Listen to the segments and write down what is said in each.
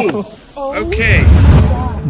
Okay.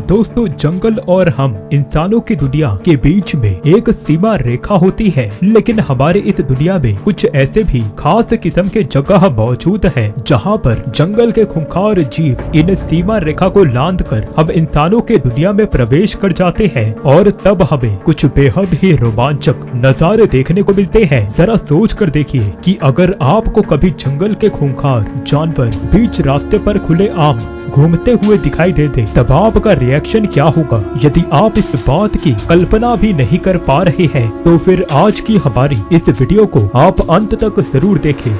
दोस्तों, जंगल और हम इंसानों की दुनिया के बीच में एक सीमा रेखा होती है, लेकिन हमारे इस दुनिया में कुछ ऐसे भी खास किस्म के जगह मौजूद है जहां पर जंगल के खूंखार जीव इन सीमा रेखा को लांघ कर हम इंसानों के दुनिया में प्रवेश कर जाते हैं और तब हमें कुछ बेहद ही रोमांचक नजारे देखने को मिलते हैं। जरा सोच कर देखिए कि अगर आपको कभी जंगल के खूंखार जानवर बीच रास्ते पर खुले आम घूमते हुए दिखाई देते, तब आपका रिएक्शन क्या होगा? यदि आप इस बात की कल्पना भी नहीं कर पा रहे हैं तो फिर आज की हमारी इस वीडियो को आप अंत तक जरूर देखें,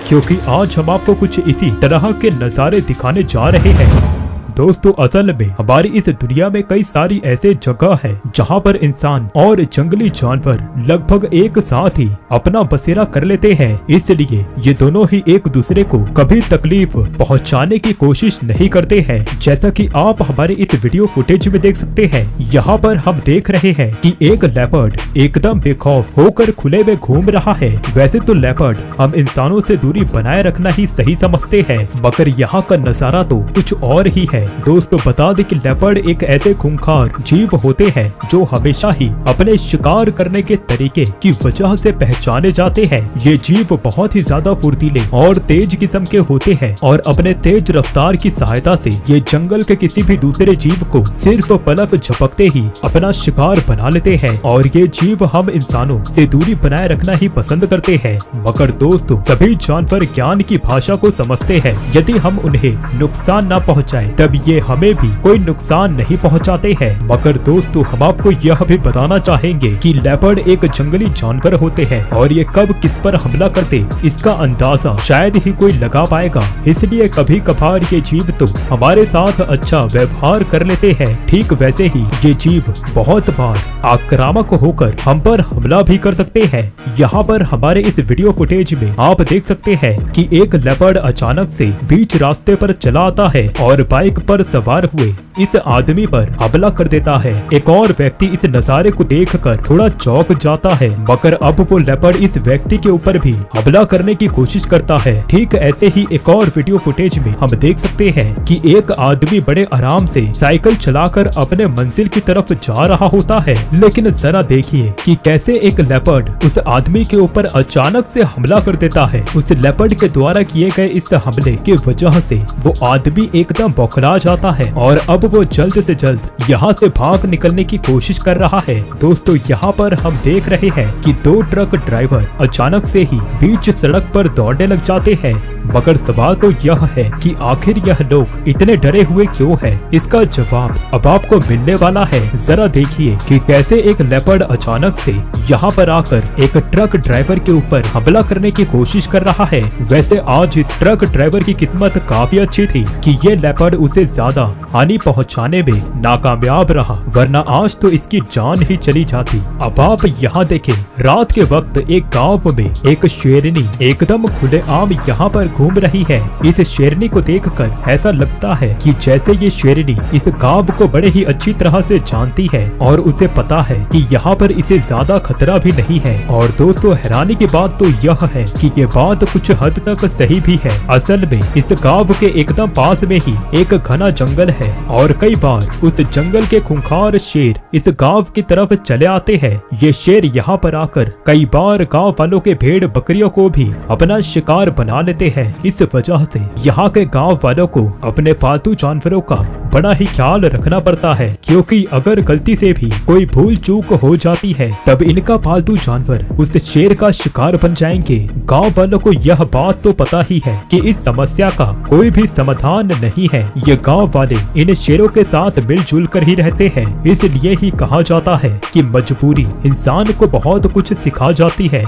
क्योंकि आज हम आपको कुछ इसी तरह के नजारे दिखाने जा रहे हैं। दोस्तों, असल में हमारी इस दुनिया में कई सारी ऐसे जगह है जहां पर इंसान और जंगली जानवर लगभग एक साथ ही अपना बसेरा कर लेते हैं, इसलिए ये दोनों ही एक दूसरे को कभी तकलीफ पहुंचाने की कोशिश नहीं करते हैं। जैसा कि आप हमारे इस वीडियो फुटेज में देख सकते हैं, यहाँ पर हम देख रहे हैं कि एक लेपर्ड एकदम बेखौफ होकर खुले में घूम रहा है। वैसे तो लेपर्ड हम इंसानों से दूरी बनाए रखना ही सही समझते हैं, मगर यहाँ का नजारा तो कुछ और ही है। दोस्तों, बता दें कि लेपर्ड एक ऐसे खूंखार जीव होते हैं जो हमेशा ही अपने शिकार करने के तरीके की वजह से पहचाने जाते हैं। ये जीव बहुत ही ज्यादा फुर्तीले और तेज किस्म के होते हैं और अपने तेज रफ्तार की सहायता से ये जंगल के किसी भी दूसरे जीव को सिर्फ पलक झपकते ही अपना शिकार बना लेते हैं और ये जीव हम इंसानों से दूरी बनाए रखना ही पसंद करते हैं। मगर दोस्तों, सभी जानवर ज्ञान की भाषा को समझते हैं। यदि हम उन्हें नुकसान न पहुँचाए तब ये हमें भी कोई नुकसान नहीं पहुंचाते हैं। मगर दोस्तों, हम आपको यह भी बताना चाहेंगे कि लेपर्ड एक जंगली जानवर होते हैं और ये कब किस पर हमला करते इसका अंदाजा शायद ही कोई लगा पाएगा। इसलिए कभी कभार ये जीव तो हमारे साथ अच्छा व्यवहार कर लेते हैं, ठीक वैसे ही ये जीव बहुत बार आक्रामक होकर हम पर हमला भी कर सकते हैं। यहाँ पर हमारे इस वीडियो फुटेज में आप देख सकते हैं कि एक लेपर्ड अचानक से बीच रास्ते पर चला आता है और बाइक पर सवार हुए इस आदमी पर हमला कर देता है। एक और व्यक्ति इस नजारे को देखकर थोड़ा चौंक जाता है, मगर अब वो लेपर्ड इस व्यक्ति के ऊपर भी हमला करने की कोशिश करता है। ठीक ऐसे ही एक और वीडियो फुटेज में हम देख सकते हैं कि एक आदमी बड़े आराम से साइकिल चलाकर अपने मंजिल की तरफ जा रहा होता है, लेकिन जरा देखिए कि कैसे एक लेपर्ड उस आदमी के ऊपर अचानक से हमला कर देता है। उस लेपर्ड के द्वारा किए गए इस हमले की वजह से वो आदमी एकदम बौखला जाता है और अब वो जल्द से जल्द यहाँ से भाग निकलने की कोशिश कर रहा है। दोस्तों, यहाँ पर हम देख रहे हैं कि दो ट्रक ड्राइवर अचानक से ही बीच सड़क पर दौड़ने लग जाते हैं, मगर सवाल तो यह है कि आखिर यह लोग इतने डरे हुए क्यों हैं? इसका जवाब अब आपको मिलने वाला है। जरा देखिए कि कैसे एक लेपर्ड अचानक से यहाँ पर आकर एक ट्रक ड्राइवर के ऊपर हमला करने की कोशिश कर रहा है। वैसे आज इस ट्रक ड्राइवर की किस्मत काफी अच्छी थी कि ये लेपर्ड उसे ज्यादा हानि पहुंचाने में नाकामयाब रहा, वरना आज तो इसकी जान ही चली जाती। अब आप यहाँ देखें, रात के वक्त एक गांव में एक शेरनी एकदम खुलेआम यहाँ पर घूम रही है। इस शेरनी को देखकर ऐसा लगता है कि जैसे ये शेरनी इस गांव को बड़े ही अच्छी तरह से जानती है और उसे पता है कि यहाँ पर इसे ज्यादा खतरा भी नहीं है। और दोस्तों, हैरानी की बात तो यह है कि ये बात कुछ हद तक सही भी है। असल में इस गांव के एकदम पास में ही एक घना जंगल है और कई बार उस जंगल के खूंखार शेर इस गांव की तरफ चले आते हैं। ये शेर यहाँ पर आकर कई बार गांव वालों के भेड़ बकरियों को भी अपना शिकार बना लेते हैं। इस वजह से यहाँ के गांव वालों को अपने पालतू जानवरों का बड़ा ही ख्याल रखना पड़ता है, क्योंकि अगर गलती से भी कोई भूल चूक हो जाती है तब इनका पालतू जानवर उस शेर का शिकार बन जाएंगे। गांव वालों को यह बात तो पता ही है कि इस समस्या का कोई भी समाधान नहीं है। ये गांव वाले इन शेरों के साथ मिलजुल कर ही रहते हैं। इसलिए ही कहा जाता है कि मजबूरी इंसान को बहुत कुछ सिखा जाती है।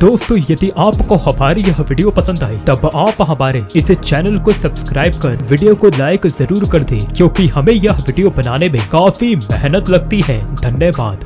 दोस्तों, यदि आपको हमारी यह वीडियो पसंद आई तब आप हमारे इस चैनल को सब्सक्राइब कर वीडियो को लाइक जरूर कर दें, क्योंकि हमें यह वीडियो बनाने में काफी मेहनत लगती है। धन्यवाद।